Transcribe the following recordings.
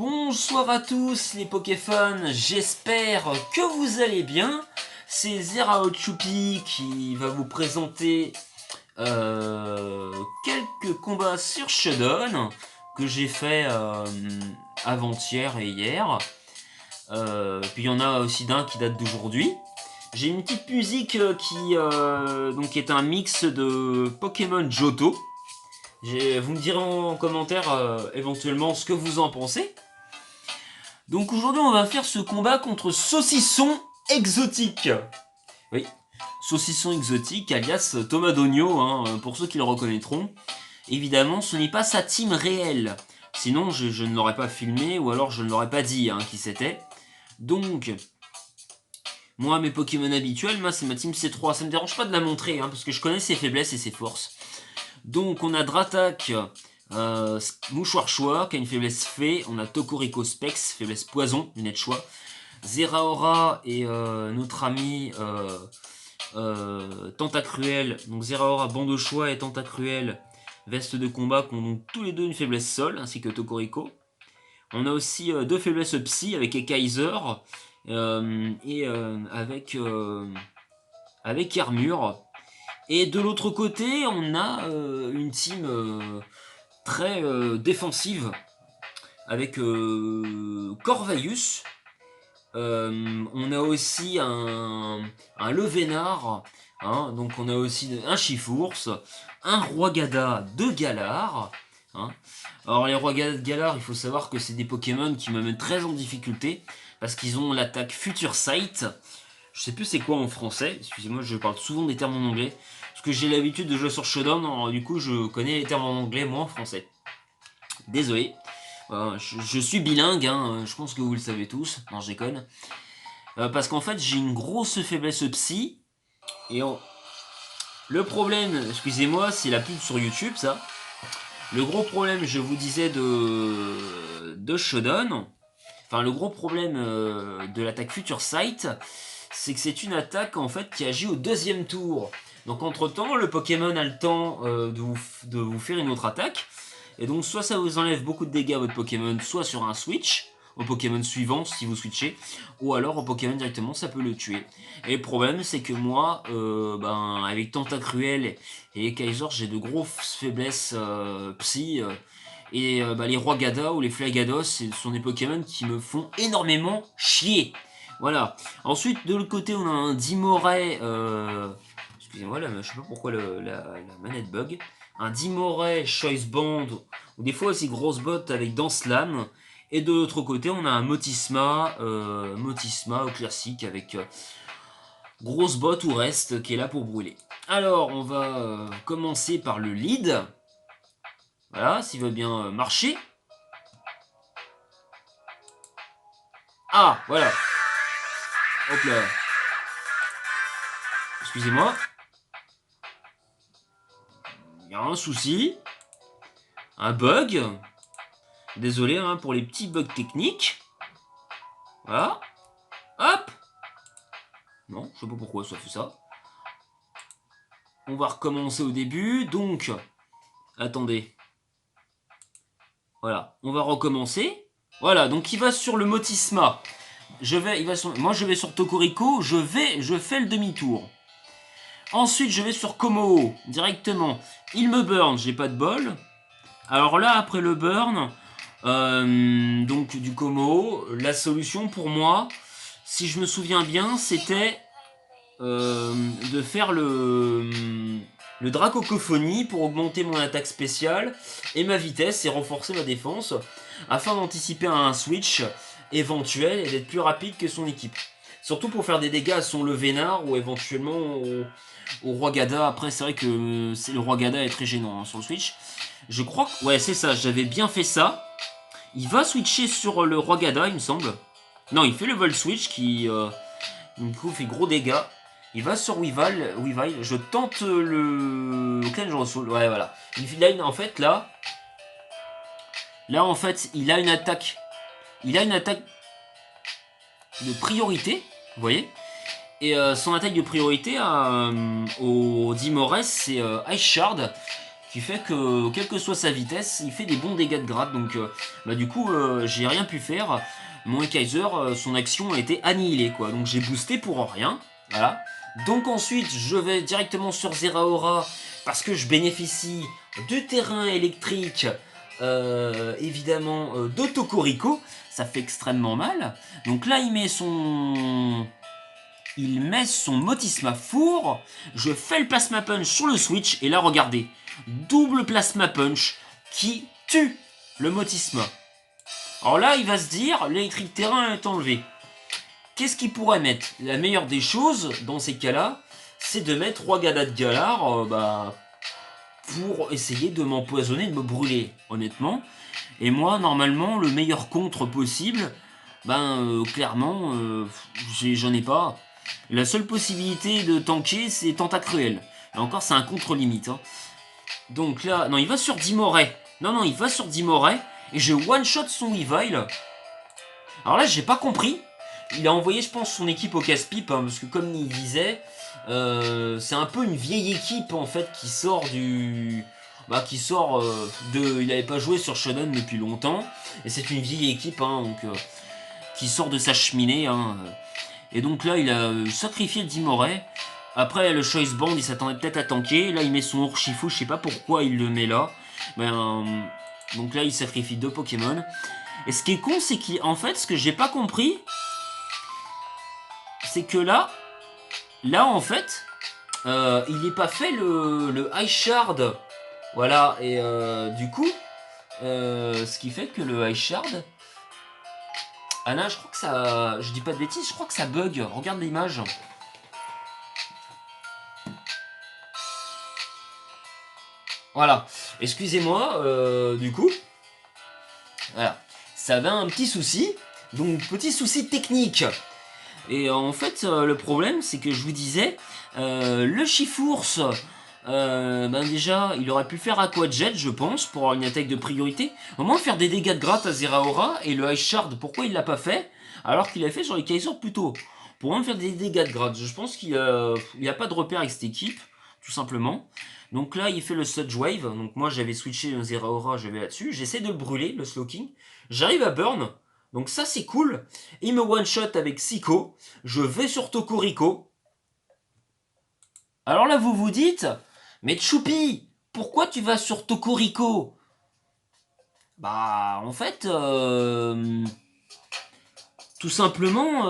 Bonsoir à tous les Pokéfans, j'espère que vous allez bien. C'est Zerao Choupi qui va vous présenter quelques combats sur Showdown que j'ai fait avant-hier et hier. Puis il y en a aussi d'un qui date d'aujourd'hui. J'ai une petite musique qui donc est un mix de Pokémon Johto. Vous me direz en commentaire éventuellement ce que vous en pensez. Donc aujourd'hui on va faire ce combat contre Saucisson Exotique. Oui, Saucisson Exotique alias Thomas Dogno, hein, pour ceux qui le reconnaîtront. Évidemment ce n'est pas sa team réelle. Sinon je ne l'aurais pas filmé ou alors je ne l'aurais pas dit qui c'était. Donc, moi mes Pokémon habituels, c'est ma team C3. Ça me dérange pas de la montrer parce que je connais ses faiblesses et ses forces. Donc on a Dratak, Mouchoir Choix, qui a une faiblesse fée. On a Tokorico Specs, faiblesse poison, lunette choix. Zeraora et notre ami Tentacruel. Donc Zeraora, banc de choix et Tentacruel, veste de combat, qui ont donc tous les deux une faiblesse sol, ainsi que Tokorico. On a aussi deux faiblesses psy avec Kaiser et avec Armure. Et de l'autre côté, on a une team très défensive avec Corvalius. On a aussi un Levénard, donc on a aussi un Chifours, un Roi-Gada de Galar. Alors les Roi-Gada de Galar, il faut savoir que c'est des Pokémon qui me mettent très en difficulté parce qu'ils ont l'attaque Future Sight. Je sais plus c'est quoi en français, excusez-moi, je parle souvent des termes en anglais. Parce que j'ai l'habitude de jouer sur Showdown, alors du coup je connais les termes en anglais, moi en français. Désolé. Je suis bilingue, je pense que vous le savez tous. Non, je déconne. Parce qu'en fait j'ai une grosse faiblesse psy. Le problème, excusez-moi, c'est la pub sur YouTube ça. Le gros problème, je vous disais, de Showdown, enfin le gros problème de l'attaque Future Sight, c'est que c'est une attaque en fait qui agit au deuxième tour. Donc entre temps, le Pokémon a le temps de vous faire une autre attaque. Et donc soit ça vous enlève beaucoup de dégâts à votre Pokémon, soit sur un switch, au Pokémon suivant si vous switchez, ou alors au Pokémon directement ça peut le tuer. Et le problème c'est que moi, avec Tentacruel et Kaiser, j'ai de grosses faiblesses psy. Et les Roi-Gada ou les Flagados, ce sont des Pokémon qui me font énormément chier. Voilà. Ensuite, de l'autre côté, on a un Dimoray. Excusez-moi, je sais pas pourquoi la manette bug. Un Dimoray Choice Band, ou des fois aussi grosse botte avec Danslam. Et de l'autre côté, on a un Motisma, Motisma au classique avec grosse botte ou reste qui est là pour brûler. Alors, on va commencer par le lead. Voilà, s'il veut bien marcher. Ah, voilà. Hop là. Excusez-moi. Il y a un souci. Un bug. Désolé pour les petits bugs techniques. Voilà. Hop. Non, je sais pas pourquoi ça fait ça. On va recommencer au début. Donc, attendez. Voilà, on va recommencer. Voilà, donc il va sur le Motisma. Moi je vais sur Tokorico. Je fais le demi-tour. Ensuite, je vais sur Kommo directement. Il me burn, j'ai pas de bol. Alors là, après le burn, donc du Kommo, la solution pour moi, si je me souviens bien, c'était de faire le Dracocophonie pour augmenter mon attaque spéciale et ma vitesse et renforcer ma défense afin d'anticiper un switch éventuel et d'être plus rapide que son équipe. Surtout pour faire des dégâts à son Levénard ou éventuellement au Roi-Gada. Après, c'est vrai que le Roi-Gada est très gênant sur le Switch. Je crois que... Ouais, c'est ça, j'avais bien fait ça. Il va switcher sur le Roi-Gada, il me semble. Non, il fait le Vol Switch qui, du coup, fait gros dégâts. Il va sur Weavile. Je tente le... Auquel je reçois... Ouais, voilà. En fait, là, en fait, il a une attaque. Il a une attaque de priorité. Vous voyez ? Et son attaque de priorité au Dimores, c'est Ice Shard, qui fait que, quelle que soit sa vitesse, il fait des bons dégâts de grade. Donc, bah, du coup, j'ai rien pu faire. Mon Kaiser, son action a été annihilée, quoi. Donc, j'ai boosté pour rien. Voilà. Donc, ensuite, je vais directement sur Zeraora parce que je bénéficie du terrain électrique, évidemment, d'Otokorico. Ça fait extrêmement mal. Donc là, il met son Motisma Four. Je fais le Plasma Punch sur le Switch. Et là, regardez. Double Plasma Punch qui tue le Motisma. Alors là, il va se dire, l'électrique terrain est enlevé. Qu'est-ce qu'il pourrait mettre? La meilleure des choses, dans ces cas-là, c'est de mettre Roi-Gada de Galar pour essayer de m'empoisonner, de me brûler, honnêtement. Et moi, normalement, le meilleur contre possible, clairement, j'en ai pas. La seule possibilité de tanker, c'est Tentacruel. Et encore, c'est un contre-limite. Hein. Donc là, non, il va sur Dimoray. Non, il va sur Dimoray. Et je one-shot son Weavile. Alors là, j'ai pas compris. Il a envoyé, je pense, son équipe au casse-pipe. Hein, parce que comme il disait, c'est un peu une vieille équipe, en fait, qui sort du... il n'avait pas joué sur Shonen depuis longtemps. Et c'est une vieille équipe, hein, qui sort de sa cheminée. Hein, et donc là, il a sacrifié le Dimoray. Après, le Choice Band, il s'attendait peut-être à tanker. Là, il met son Urshifu, je sais pas pourquoi il le met là. Donc là, il sacrifie 2 Pokémon. Et ce qui est con, c'est qu'en fait, ce que j'ai pas compris, c'est que là, en fait, il n'est pas fait le High Shard. Voilà, et du coup, ce qui fait que le High Shard... Ah là, je crois que ça... Je dis pas de bêtises, je crois que ça bug. Regarde l'image. Voilà, excusez-moi, du coup, voilà, ça avait un petit souci, donc petit souci technique. Et en fait, le problème, c'est que je vous disais, le Chifours, déjà, il aurait pu faire Aqua Jet, je pense, pour avoir une attaque de priorité. Au moins faire des dégâts de gratte à Zeraora, et le Ice Shard, pourquoi il l'a pas fait, alors qu'il l'a fait sur les Kaiser plus tôt. Pour moins faire des dégâts de gratte, je pense qu'il n'y a pas de repère avec cette équipe, tout simplement. Donc là, il fait le Sludge Wave. Donc moi, j'avais switché le Zeraora, j'avais là-dessus. J'essaie de le brûler, le Slowking. J'arrive à burn. Donc ça, c'est cool. Il me one-shot avec Siko. Je vais sur Tokorico. Alors là, vous vous dites, mais Choupi, pourquoi tu vas sur Tokorico? Bah, en fait, tout simplement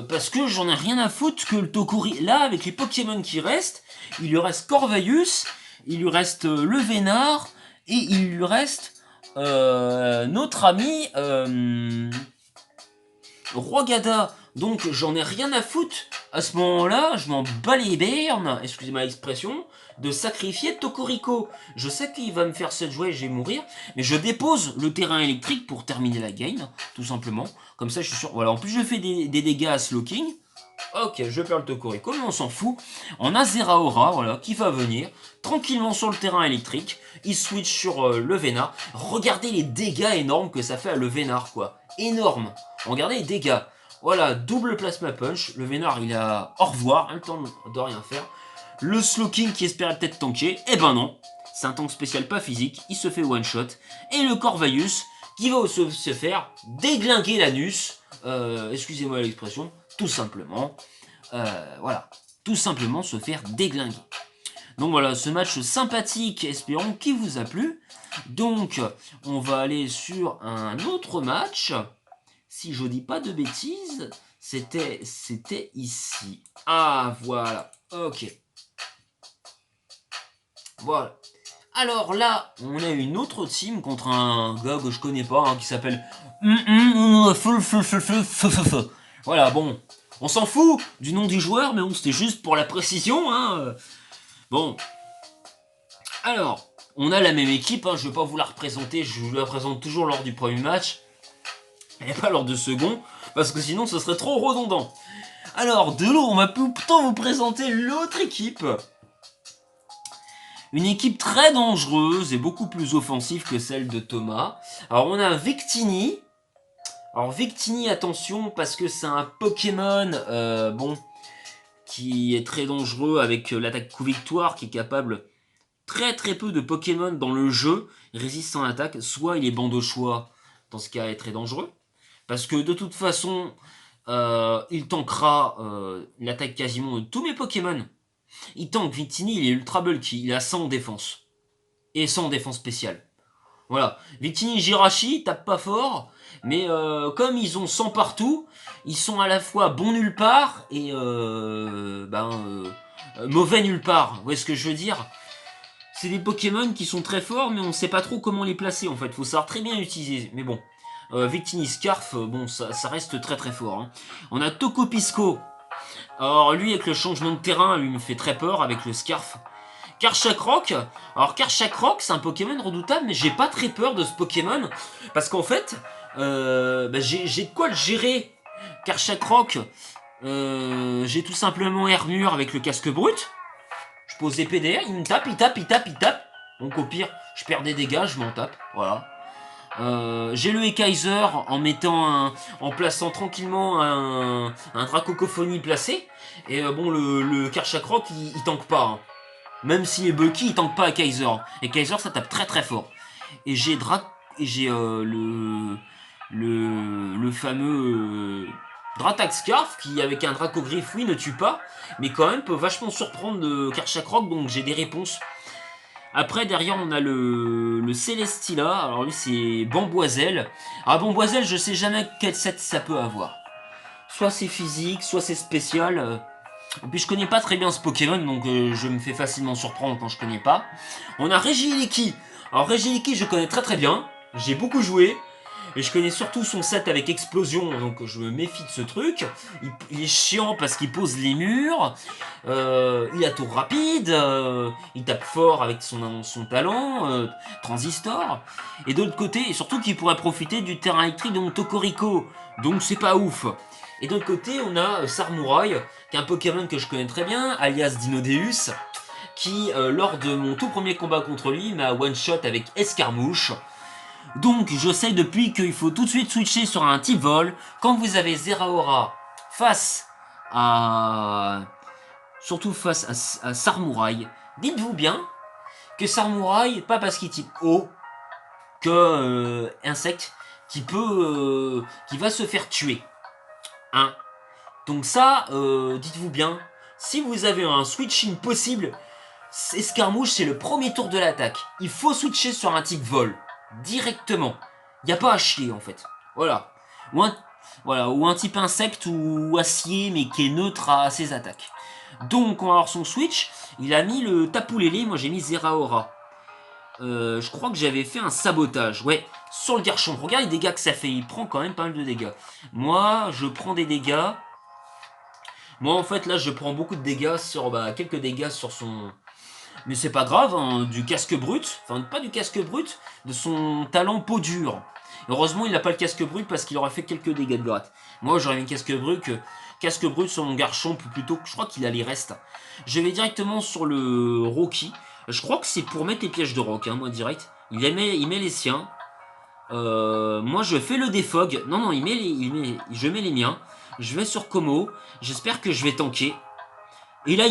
parce que j'en ai rien à foutre que le Tokori. Là, avec les Pokémon qui restent, il lui reste Corvaius, il lui reste le Vénard, et il lui reste notre ami Roi-Gada. Donc j'en ai rien à foutre. À ce moment-là, je m'en bats les bernes, excusez-moi l'expression, de sacrifier Tokorico. Je sais qu'il va me faire cette jouer et je vais mourir, mais je dépose le terrain électrique pour terminer la game, tout simplement. Comme ça, je suis sûr. Voilà, en plus, je fais des dégâts à Slowking. Ok, je perds le Tokorico, mais on s'en fout. On a Zeraora, voilà, qui va venir tranquillement sur le terrain électrique. Il switch sur le Vénard. Regardez les dégâts énormes que ça fait à le Vénard, quoi. Énorme. Regardez les dégâts. Voilà, double Plasma Punch. Le Vénard, il a au revoir, le temps de rien faire. Le Slowking qui espérait peut-être tanker, eh ben non. C'est un tank spécial pas physique, il se fait one-shot. Et le Corvaius qui va se faire déglinguer l'anus. Excusez-moi l'expression. Tout simplement, voilà, tout simplement se faire déglinguer. Donc voilà, ce match sympathique, espérons qu'il vous a plu. Donc, on va aller sur un autre match. Si je dis pas de bêtises, c'était ici. Ah, voilà, ok. Voilà. Alors là, on a une autre team contre un gars que je connais pas, hein, qui s'appelle... Voilà, bon, on s'en fout du nom du joueur, mais bon, c'était juste pour la précision, hein. Bon, alors, on a la même équipe, hein, je vais pas vous la représenter, je vous la présente toujours lors du premier match, et pas lors du second, parce que sinon ce serait trop redondant. Alors, de l'eau, on va plutôt vous présenter l'autre équipe. Une équipe très dangereuse et beaucoup plus offensive que celle de Thomas. Alors, on a Victini. Alors Victini, attention, parce que c'est un Pokémon, qui est très dangereux avec l'attaque coup victoire, qui est capable très peu de Pokémon dans le jeu résistent en attaque. Soit il est bandeau-choix, dans ce cas est très dangereux. Parce que de toute façon, il tankera l'attaque quasiment de tous mes Pokémon. Il tank Victini, il est ultra bulky, il a 100 en défense. Et 100 en défense spéciale. Voilà. Victini Jirachi tape pas fort, mais comme ils ont 100 partout, ils sont à la fois bons nulle part et mauvais nulle part. Vous voyez ce que je veux dire? C'est des Pokémon qui sont très forts, mais on sait pas trop comment les placer en fait. Faut savoir très bien utiliser. Mais bon, Victini Scarf, bon, ça reste très fort. Hein. On a Tokopisco. Alors lui, avec le changement de terrain, lui me fait très peur avec le Scarf. Karchakroc, alors Karchakroc c'est un Pokémon redoutable, mais j'ai pas très peur de ce Pokémon, parce qu'en fait, j'ai de quoi le gérer. Karchakroc, j'ai tout simplement Armure avec le casque brut, je pose épée derrière, il me tape, il tape, donc au pire, je perds des dégâts, je m'en tape, voilà. J'ai le Ekaiser en plaçant tranquillement un Dracocophonie placé, et bon, le Karchakroc, il tank pas, hein. Même s'il est bulky, il tank pas à Kaiser. Et Kaiser, ça tape très fort. Et j'ai le fameux Dratax Scarf qui, avec un Dracogriffe, oui, ne tue pas, mais quand même peut vachement surprendre de Karchakroc, donc j'ai des réponses. Après, derrière, on a le Celestila. Alors lui, c'est Bamboiselle. Alors Bamboiselle, je sais jamais quel set ça peut avoir. Soit c'est physique, soit c'est spécial. Et puis je connais pas très bien ce Pokémon, donc je me fais facilement surprendre quand je connais pas. On a Regiliki. Alors Regiliki, je connais très bien. J'ai beaucoup joué. Et je connais surtout son set avec explosion, donc je me méfie de ce truc. Il est chiant parce qu'il pose les murs. Il a tour rapide. Il tape fort avec son talent. Transistor. Et d'autre côté, et surtout qu'il pourrait profiter du terrain électrique de mon Tokorico. Donc c'est pas ouf. Et d'autre côté, on a Sarmouraï, qui est un Pokémon que je connais très bien, alias Dinodeus, qui, lors de mon tout premier combat contre lui, m'a one-shot avec Escarmouche. Donc, je sais depuis qu'il faut tout de suite switcher sur un type vol. Quand vous avez Zeraora face à... surtout face à Sarmouraï, dites-vous bien que Sarmouraï, pas parce qu'il type eau, que insecte, qui va se faire tuer. Hein. Donc ça, dites-vous bien, si vous avez un switching possible, Escarmouche c'est le premier tour de l'attaque. Il faut switcher sur un type vol, directement. Il n'y a pas à chier en fait. Voilà. Ou un type insecte ou acier, mais qui est neutre à ses attaques. Donc on va avoir son switch, il a mis le Tapu Lele, moi j'ai mis Zeraora. Je crois que j'avais fait un sabotage, ouais, sur le Garchomp. Regarde les dégâts que ça fait, il prend quand même pas mal de dégâts. Moi, je prends des dégâts. Moi, en fait, là, je prends beaucoup de dégâts sur... quelques dégâts sur son... Mais c'est pas grave, hein, du casque brut. Enfin, pas du casque brut, de son talent peau dure. Heureusement, il n'a pas le casque brut parce qu'il aurait fait quelques dégâts de gratte. Moi, j'aurais mis casque brut sur mon Garchomp plutôt que... Je crois qu'il a les restes. Je vais directement sur le Rocky. Je crois que c'est pour mettre les pièges de rock, hein, moi, direct. Il met les siens. Moi, je fais le défog. Non, je mets les miens. Je vais sur Como. J'espère que je vais tanker. Et là,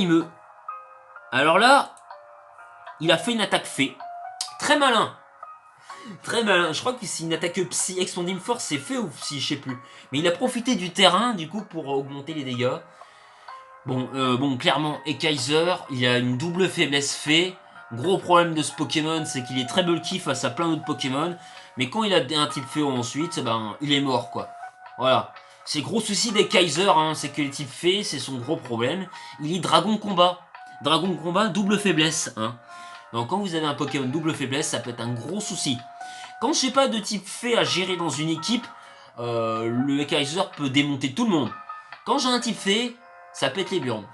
alors là, il a fait une attaque fée. Très malin. Très malin. Je crois que c'est une attaque psy. Expanding Force, c'est fait ou psy, je sais plus. Mais il a profité du terrain, du coup, pour augmenter les dégâts. Bon, clairement, Ekaiser, il a une double faiblesse fée. Gros problème de ce Pokémon, c'est qu'il est très bulky face à plein d'autres Pokémon. Mais quand il a un type fée ensuite, il est mort, quoi. Voilà. C'est gros souci des Kaiser, hein, c'est que les types fées, c'est son gros problème. Il est Dragon Combat. Dragon Combat, double faiblesse. Hein. Donc quand vous avez un Pokémon double faiblesse, ça peut être un gros souci. Quand je sais pas de type fée à gérer dans une équipe, le Kaiser peut démonter tout le monde. Quand j'ai un type fée, ça pète les burnes.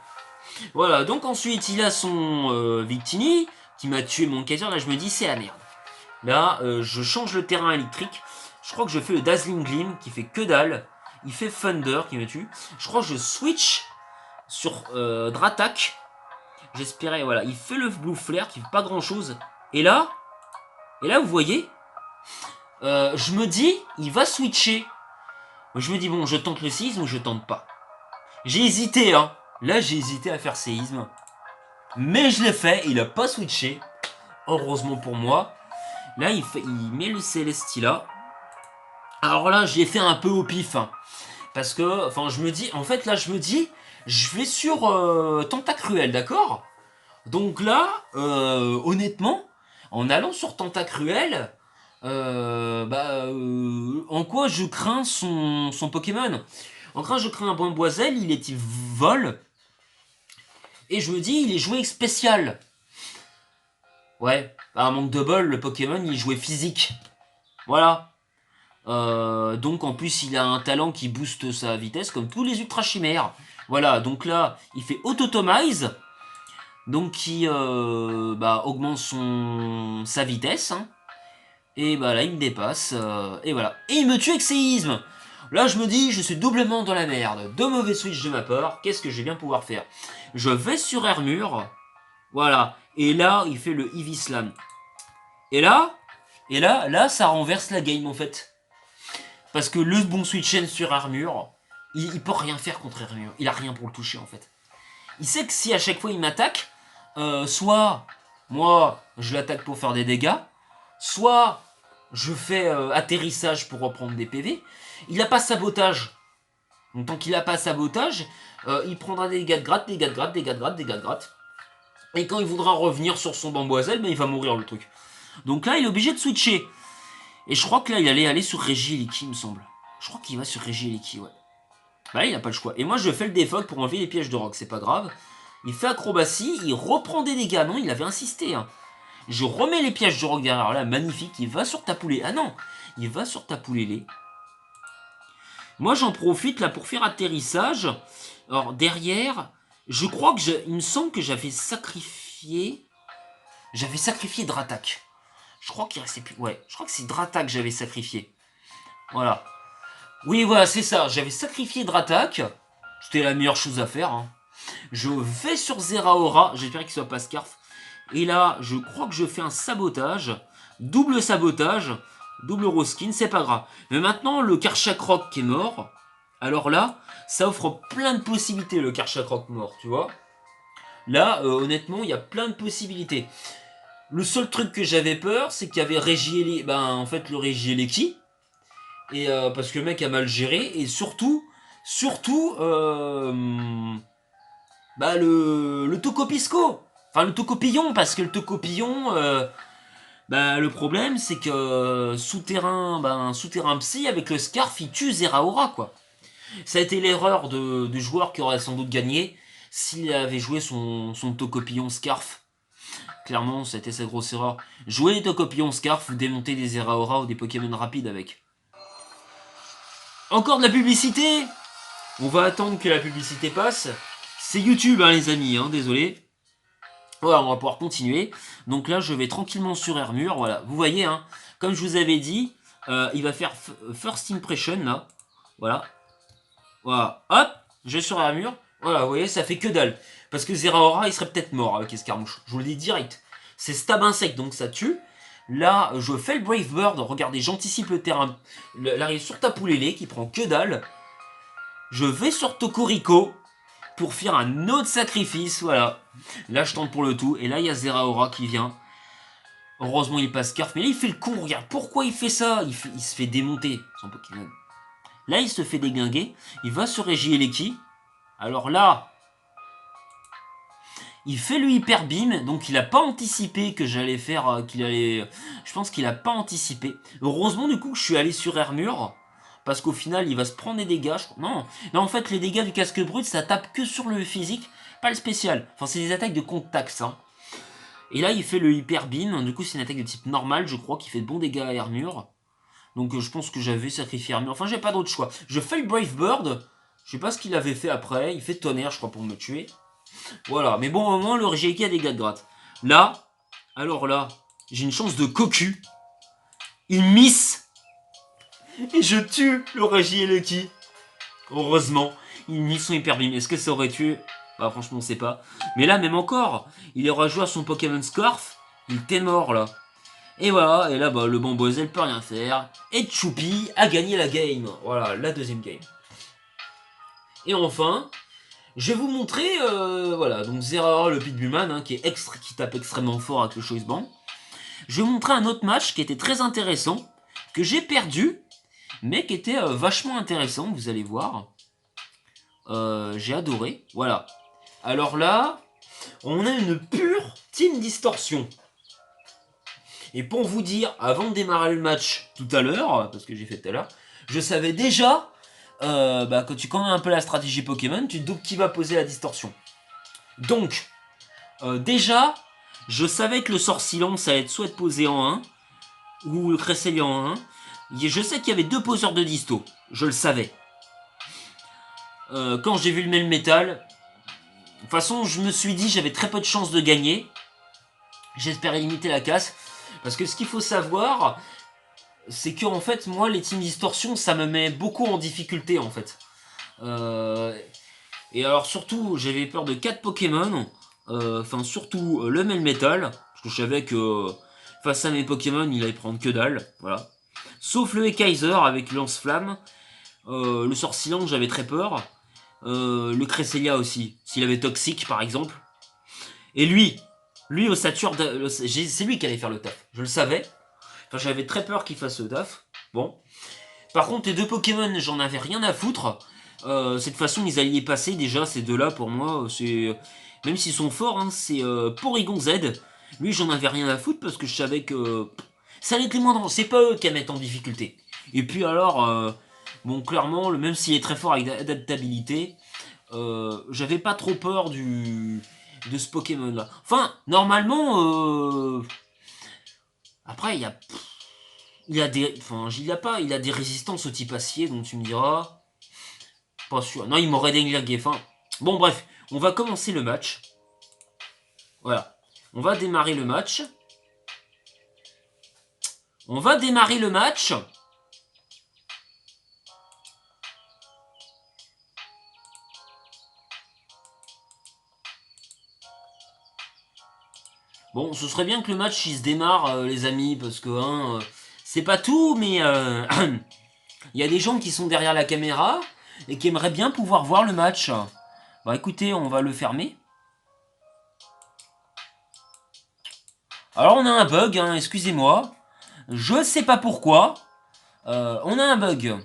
Voilà, donc ensuite il a son Victini, qui m'a tué mon Kaiser, là je me dis c'est la merde. Là, je change le terrain électrique. Je crois que je fais le Dazzling Gleam, qui fait que dalle. Il fait Thunder, qui me tue. Je crois que je switch sur Dratak. J'espérais, voilà. Il fait le Blue Flare, qui fait pas grand chose. Et là, vous voyez, je me dis, il va switcher. Je me dis, bon, je tente le séisme ou je tente pas. J'ai hésité, hein. Là, j'ai hésité à faire séisme. Mais je l'ai fait, il a pas switché. Heureusement pour moi. Là, il met le Celestia. Alors là, je l'ai fait un peu au pif. Hein, parce que, enfin, je me dis, en fait, là, je me dis, je vais sur Tentacruel, d'accord? Donc là, honnêtement, en allant sur Tentacruel, en quoi je crains son Pokémon? En quoi je crains un Bamboizel, il est vol, et je me dis, il est joué spécial. Ouais, à un manque de bol, le Pokémon, il jouait physique. Voilà. Donc en plus, il a un talent qui booste sa vitesse, comme tous les Ultra Chimères. Voilà, donc là, il fait Autotomize, donc qui augmente sa vitesse. Hein. Et bah là, il me dépasse. Et voilà. Et il me tue avec séisme. Là, je me dis, je suis doublement dans la merde. Deux mauvais switch de ma part. Qu'est-ce que je vais bien pouvoir faire? Je vais sur Armure. Voilà. Et là, il fait le Eevee Slam. Et là, ça renverse la game en fait. Parce que le bon switch sur Armure, il peut rien faire contre Armure. Il a rien pour le toucher en fait. Il sait que si à chaque fois il m'attaque, soit moi je l'attaque pour faire des dégâts, soit je fais atterrissage pour reprendre des PV. Il n'a pas sabotage. Donc tant qu'il n'a pas sabotage, il prendra des dégâts de gratte, dégâts de gratte, dégâts de gratte, dégâts de gratte. Et quand il voudra revenir sur son Bamboizel, il va mourir le truc. Donc là, il est obligé de switcher. Et je crois que là, il allait aller sur Regieleki, il me semble. Je crois qu'il va sur Regieleki, ouais. Bah là, il n'a pas le choix. Et moi, je fais le défault pour enlever les pièges de rock, c'est pas grave. Il fait acrobatie, il reprend des dégâts. Non, il avait insisté. Hein. Je remets les pièges de rock derrière là, magnifique. Il va sur Tapoulé. Ah non, il va sur Tapoulé. Moi, j'en profite là pour faire atterrissage. Alors, derrière, je crois que il me semble que j'avais sacrifié. J'avais sacrifié Dratak. Je crois qu'il restait plus. Ouais, je crois que c'est Dratak que j'avais sacrifié. Voilà. Oui, voilà, c'est ça. J'avais sacrifié Dratak. C'était la meilleure chose à faire. Hein. Je vais sur Zeraora. J'espère qu'il soit pas Scarf. Et là, je crois que je fais un sabotage. Double sabotage. Double Roskin, c'est pas grave. Mais maintenant, le Karchak qui est mort. Alors là, ça offre plein de possibilités, le Karchak mort, tu vois. Là, honnêtement, il y a plein de possibilités. Le seul truc que j'avais peur, c'est qu'il y avait Regieleki. Ben, en fait, le Regieleki. Et parce que le mec a mal géré. Et surtout, le Tocopisco. Enfin, le Tocopillon, parce que le Tocopillon, le problème, c'est que souterrain psy, avec le Scarf, il tue Zeraora, quoi. Ça a été l'erreur du joueur qui aurait sans doute gagné s'il avait joué son Tocopillon Scarf. Clairement, ça a été sa grosse erreur. Jouer les Tocopillon Scarf, vous démontez des Zeraora ou des Pokémon rapides avec. Encore de la publicité. On va attendre que la publicité passe. C'est YouTube, hein, les amis, hein, désolé. Voilà, on va pouvoir continuer. Donc là, je vais tranquillement sur Armure. Voilà, vous voyez, hein, comme je vous avais dit, il va faire First Impression, là. Voilà. Voilà, hop, je vais sur Armure. Voilà, vous voyez, ça fait que dalle. Parce que Zeraora, il serait peut-être mort avec Escarmouche. Je vous le dis direct. C'est stab insect, donc ça tue. Là, je fais le Brave Bird. Regardez, j'anticipe le terrain. L'arrive sur Tapoulélé, qui prend que dalle. Je vais sur Tokorico pour faire un autre sacrifice, voilà. Là, je tente pour le tout, et là, il y a Zeraora qui vient. Heureusement, il passe Scarf, mais là, il fait le con, regarde, pourquoi il fait ça? Il se fait démonter, son Pokémon. Là, il se fait déglinguer, il va sur Regieleki. Alors là, il fait le Hyper Beam, donc il n'a pas anticipé que j'allais faire, Je pense qu'il n'a pas anticipé. Heureusement, du coup, que je suis allé sur Armure. Parce qu'au final, il va se prendre des dégâts. Non, en fait, les dégâts du casque brut, ça tape que sur le physique, pas le spécial. Enfin, c'est des attaques de contact, ça. Et là, il fait le Hyper Beam. Du coup, c'est une attaque de type normal, je crois, qui fait de bons dégâts à Armure. Donc, je pense que j'avais sacrifié Armure. Enfin, j'ai pas d'autre choix. Je fais le Brave Bird. Je sais pas ce qu'il avait fait après. Il fait tonnerre, je crois, pour me tuer. Voilà. Mais bon, au moins, le Regieleki a des dégâts de gratte. Là, alors là, j'ai une chance de cocu. Il miss. Et je tue le Regieleki. Heureusement, il mit son Hyper Beam. Est-ce que ça aurait tué? Bah franchement, on sait pas. Mais là, même encore, il aura joué à son Pokémon Scarf. Il était mort là. Et voilà, et là, le Bamboizel peut rien faire. Et Choupi a gagné la game. Voilà, la deuxième game. Et enfin, je vais vous montrer, voilà, donc Zeraora, le Pitbullman, hein, qui tape extrêmement fort avec le Choice Band. Je vais vous montrer un autre match qui était très intéressant, que j'ai perdu, mais qui était vachement intéressant, vous allez voir. J'ai adoré, voilà. Alors là, on a une pure Team Distorsion. Et pour vous dire, avant de démarrer le match tout à l'heure, parce que j'ai fait tout à l'heure, je savais déjà, quand tu connais un peu la stratégie Pokémon, tu te doutes qui va poser la distorsion. Donc, déjà, je savais que le sort silence allait être soit être posé en 1, ou le Cresselia en 1. Je sais qu'il y avait 2 poseurs de disto, je le savais. Quand j'ai vu le Melmetal, de toute façon, je me suis dit j'avais très peu de chances de gagner. J'espérais limiter la casse. Parce que ce qu'il faut savoir, c'est que en fait, moi, les teams distorsion, ça me met beaucoup en difficulté, en fait. Et alors, surtout, j'avais peur de 4 Pokémon. Enfin, surtout le Melmetal. Parce que je savais que face à mes Pokémon, il allait prendre que dalle. Voilà. Sauf le Kaiser avec lance-flamme. Le sort silence, j'avais très peur. Le Cresselia aussi. S'il avait Toxic, par exemple. Et lui au Saturne, c'est lui qui allait faire le taf. Je le savais. Enfin, j'avais très peur qu'il fasse le taf. Bon. Par contre, les 2 Pokémon, j'en avais rien à foutre. Cette façon, ils allaient y passer. Déjà, ces deux-là, pour moi, c'est... Même s'ils sont forts, hein, c'est Porygon Z. Lui, j'en avais rien à foutre parce que je savais que... Ça allait être les moindres. C'est pas eux qui à mettre en difficulté. Et puis alors, bon, clairement, même s'il est très fort avec adaptabilité, j'avais pas trop peur de ce Pokémon là. Enfin, normalement, après il a des, enfin, il a des résistances au type acier, donc tu me diras, pas sûr. Non, il m'aurait déglingué. Enfin, bon bref, on va commencer le match. Voilà, on va démarrer le match. On va démarrer le match. Bon, ce serait bien que le match il se démarre, les amis, parce que hein, c'est pas tout, mais il y a des gens qui sont derrière la caméra et qui aimeraient bien pouvoir voir le match. Bah écoutez, on va le fermer. Alors on a un bug, hein, excusez-moi. Je sais pas pourquoi. On a un bug.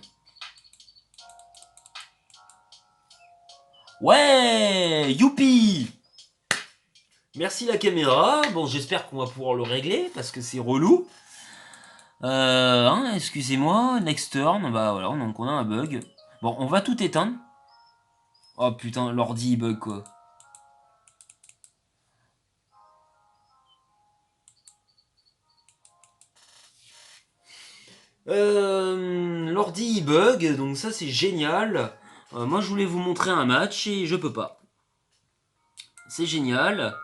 Ouais, youpi. Merci la caméra. Bon, j'espère qu'on va pouvoir le régler parce que c'est relou. Excusez-moi, next turn. Bah voilà, donc on a un bug. Bon, on va tout éteindre. Oh putain, l'ordi bug quoi. L'ordi bug, donc ça c'est génial. Moi je voulais vous montrer un match et je peux pas. C'est génial.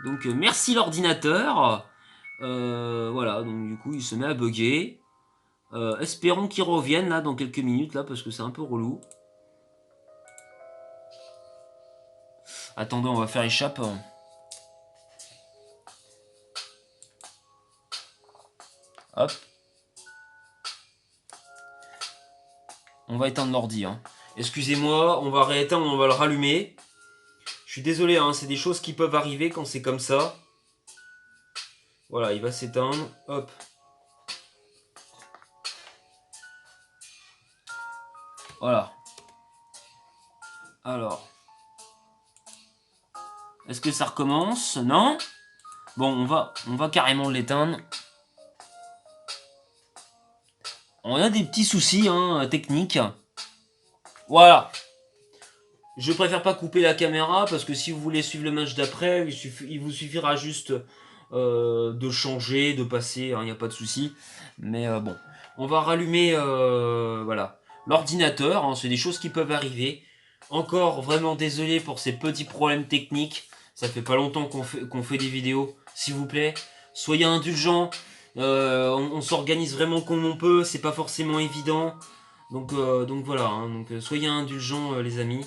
Donc merci l'ordinateur. Voilà, donc du coup il se met à bugger. Espérons qu'il revienne là dans quelques minutes là parce que c'est un peu relou. Attendez, on va faire échappe. Hop. On va éteindre l'ordi. Hein. Excusez-moi, on va rééteindre, on va le rallumer. Je suis désolé, hein, c'est des choses qui peuvent arriver quand c'est comme ça. Voilà, il va s'éteindre. Hop. Voilà. Alors. Est-ce que ça recommence? Non? Bon, on va carrément l'éteindre. On a des petits soucis hein, techniques. Voilà. Je préfère pas couper la caméra parce que si vous voulez suivre le match d'après, il vous suffira juste de changer, de passer, il n'y a pas de souci. Mais bon, on va rallumer voilà, l'ordinateur, hein, c'est des choses qui peuvent arriver. Encore vraiment désolé pour ces petits problèmes techniques. Ça fait pas longtemps qu'on fait des vidéos. S'il vous plaît, soyez indulgents. On s'organise vraiment comme on peut. C'est pas forcément évident. Donc voilà. Hein, donc soyez indulgents les amis.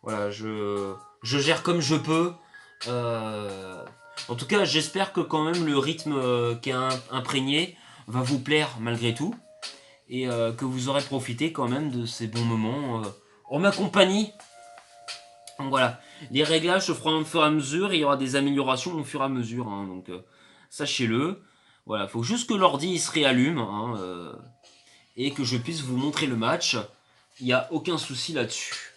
Voilà, je gère comme je peux. En tout cas, j'espère que quand même le rythme qui est imprégné va vous plaire malgré tout. Et que vous aurez profité quand même de ces bons moments en ma compagnie. Donc voilà, les réglages se feront au fur et à mesure et il y aura des améliorations au fur et à mesure. Hein, donc sachez-le. Voilà, faut juste que l'ordi il se réallume, hein, et que je puisse vous montrer le match. Il n'y a aucun souci là-dessus.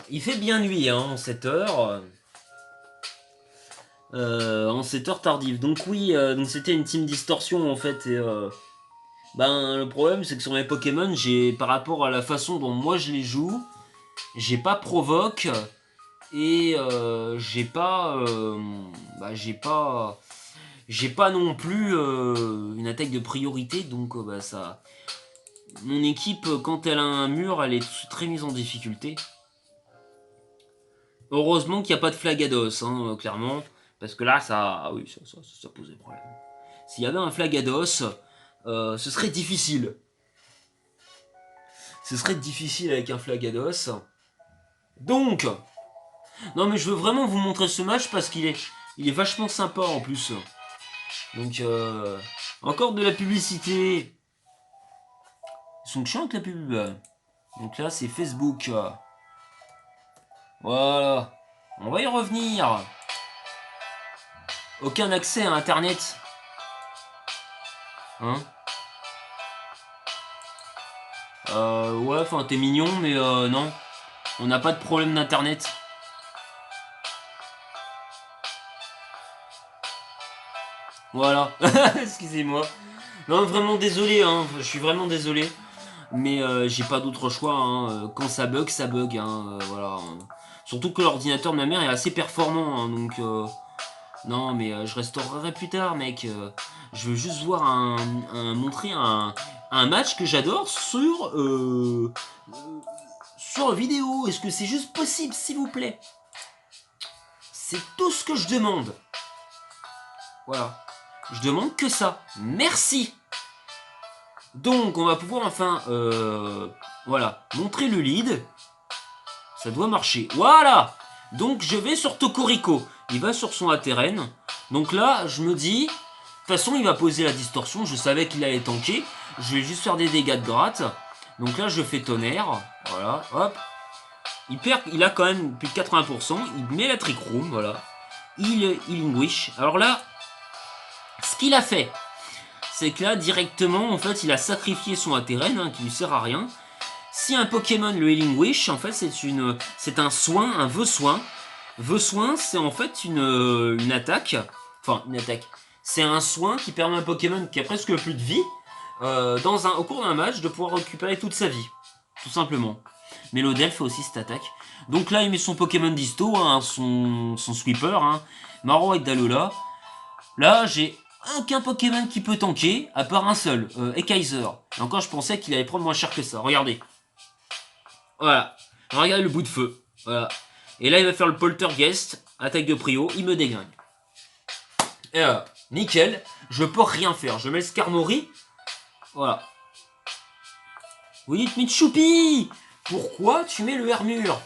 Il fait bien nuit, hein, en 7 heures. En 7 heures tardive. Donc oui, donc c'était une team distorsion en fait. Et, ben le problème c'est que sur mes Pokémon, j'ai par rapport à la façon dont moi je les joue, j'ai pas provoque et j'ai pas non plus une attaque de priorité. Donc bah ça, mon équipe quand elle a un mur, elle est très mise en difficulté. Heureusement qu'il n'y a pas de Flagados, hein, clairement. Parce que là, ah oui, ça posait problème. S'il y avait un Flagados, ce serait difficile. Ce serait difficile avec un Flagados. Donc, non mais je veux vraiment vous montrer ce match parce il est vachement sympa en plus. Donc, encore de la publicité. Ils sont chiants avec la pub. Donc là, c'est Facebook. Voilà. On va y revenir. Aucun accès à Internet. Hein? Ouais, enfin, t'es mignon, mais non. On n'a pas de problème d'internet. Voilà. Excusez-moi. Non, vraiment désolé, hein. Je suis vraiment désolé. Mais j'ai pas d'autre choix, hein. Quand ça bug, ça bug, hein. Voilà. Surtout que l'ordinateur de ma mère est assez performant, hein. Donc, non, mais je restaurerai plus tard, mec. Je veux juste voir montrer un match que j'adore sur vidéo. Est-ce que c'est juste possible, s'il vous plaît? C'est tout ce que je demande. Voilà. Je demande que ça. Merci. Donc, on va pouvoir enfin, voilà, montrer le lead. Ça doit marcher. Voilà. Donc, je vais sur Tokorico. Il va sur son Ateren. Donc là, je me dis, de toute façon, il va poser la distorsion. Je savais qu'il allait tanker. Je vais juste faire des dégâts de gratte. Donc là, je fais tonnerre. Voilà, hop. Il a quand même plus de 80%. Il met la Trick Room, voilà. Il Wish. Alors là, ce qu'il a fait, c'est que là, directement, en fait, il a sacrifié son Ateren, hein, qui lui sert à rien. Si un Pokémon, le Healing Wish, en fait, c'est un soin, un vœu soin. Vœu soin, c'est en fait une attaque. Enfin, une attaque. C'est un soin qui permet à un Pokémon qui a presque plus de vie, au cours d'un match, de pouvoir récupérer toute sa vie. Tout simplement. Mélodel fait aussi cette attaque. Donc là, il met son Pokémon Disto, hein, son Sweeper, hein, Marowak Dalola. Là, j'ai aucun Pokémon qui peut tanker, à part un seul, Ekaiser. Et encore, je pensais qu'il allait prendre moins cher que ça. Regardez. Voilà. Regardez le bout de feu. Voilà. Et là, il va faire le Poltergeist, attaque de prio, il me déglingue. Et nickel. Je peux rien faire. Je mets le Skarmory. Voilà. Vous dites, mais Choupi, pourquoi tu mets le Hermure?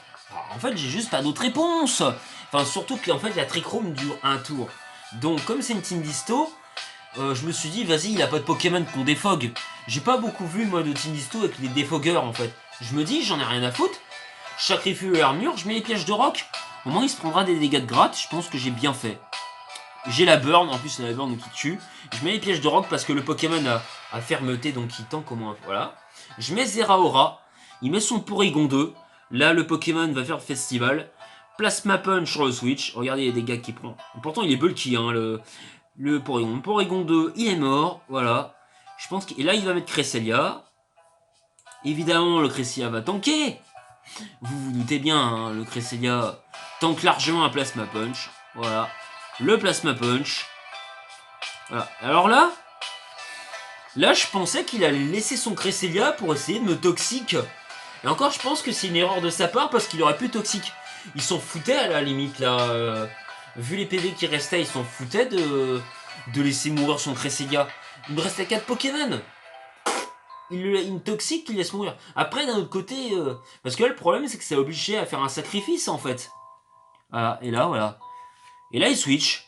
En fait, j'ai juste pas d'autre réponse. Enfin, surtout que en fait, la Trick Room dure un tour. Donc, comme c'est une team disto, je me suis dit, vas-y, il a pas de Pokémon qu'on défogue. J'ai pas beaucoup vu, moi, de team disto avec les défogueurs, en fait. Je me dis, j'en ai rien à foutre. Je sacrifie le Hermure, je mets les pièges de roc. Au moins, il se prendra des dégâts de gratte. Je pense que j'ai bien fait. J'ai la burn, en plus, c'est la burn qui tue. Je mets les pièges de roc parce que le Pokémon a fermeté, donc il tank au moins. Voilà. Je mets Zeraora. Il met son Porygon 2. Là, le Pokémon va faire le festival. Plasma Punch sur le Switch. Regardez les dégâts qu'il prend. Pourtant, il est bulky, hein, le Porygon. Porygon 2, il est mort. Voilà. Je pense que... Et là, il va mettre Cresselia. Évidemment, le Cresselia va tanker. Vous vous doutez bien, hein, le Cresselia tank largement un Plasma Punch. Voilà. Le Plasma Punch. Voilà. Alors là, je pensais qu'il allait laisser son Cresselia pour essayer de me toxique. Et encore, je pense que c'est une erreur de sa part parce qu'il aurait pu toxique. Ils s'en foutaient à la limite là. Vu les PV qui restaient, ils s'en foutaient de laisser mourir son Cresselia. Il me restait 4 Pokémon. Il me toxique, il laisse mourir. Après, d'un autre côté, parce que là, le problème, c'est que c'est obligé à faire un sacrifice en fait. Voilà, et là, voilà. Et là, il switch.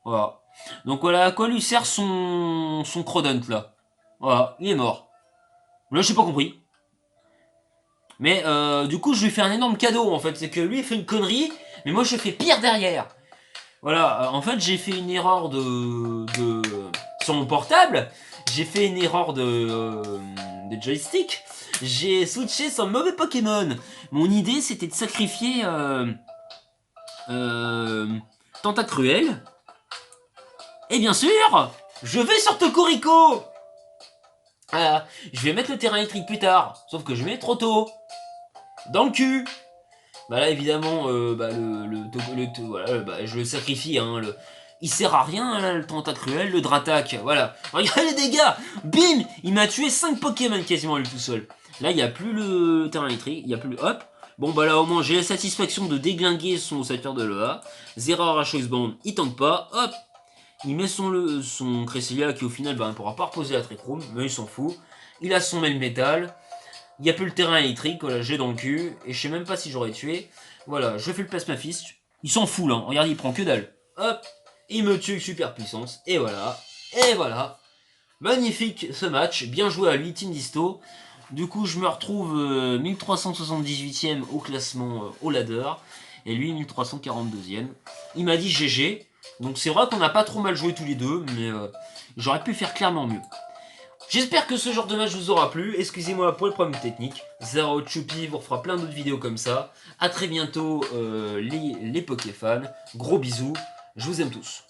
Voilà. Donc voilà à quoi lui sert son Crodont là. Voilà, il est mort. Là, j'ai pas compris. Mais du coup, je lui fais un énorme cadeau en fait. C'est que lui, il fait une connerie, mais moi, je fais pire derrière. Voilà, en fait j'ai fait une erreur sur mon portable, j'ai fait une erreur de joystick, j'ai switché sur le mauvais Pokémon. Mon idée c'était de sacrifier euh, Tentacruel. Et bien sûr, je vais sur Tocorico. Voilà, je vais mettre le terrain électrique plus tard, sauf que je mets trop tôt. Dans le cul. Bah là évidemment, voilà, bah, je le sacrifie, hein, il sert à rien là, le Tentacruel, le Dratak, voilà. Regardez les dégâts. Bim, il m'a tué 5 Pokémon quasiment lui tout seul. Là il n'y a plus le terrain électrique, il n'y a plus le hop. Bon bah là au moins j'ai la satisfaction de déglinguer son saphir de l'EA. Zero à Choice Band, il tank pas, hop. Il met son Cresselia qui au final bah, ne pourra pas reposer la Trick Room, mais il s'en fout. Il a son mail métal. Il n'y a plus le terrain électrique, voilà, j'ai dans le cul. Et je sais même pas si j'aurais tué. Voilà, je fais le plasma fist. Il s'en fout là, regarde, il prend que dalle. Hop, il me tue avec super puissance. Et voilà, et voilà. Magnifique ce match, bien joué à lui, Team Disto. Du coup, je me retrouve 1378ème au classement au ladder. Et lui, 1342ème. Il m'a dit GG. Donc c'est vrai qu'on n'a pas trop mal joué tous les deux, mais j'aurais pu faire clairement mieux. J'espère que ce genre de match vous aura plu. Excusez-moi pour le problème technique. Zero Choupi vous refera plein d'autres vidéos comme ça. A très bientôt les Pokéfans. Gros bisous. Je vous aime tous.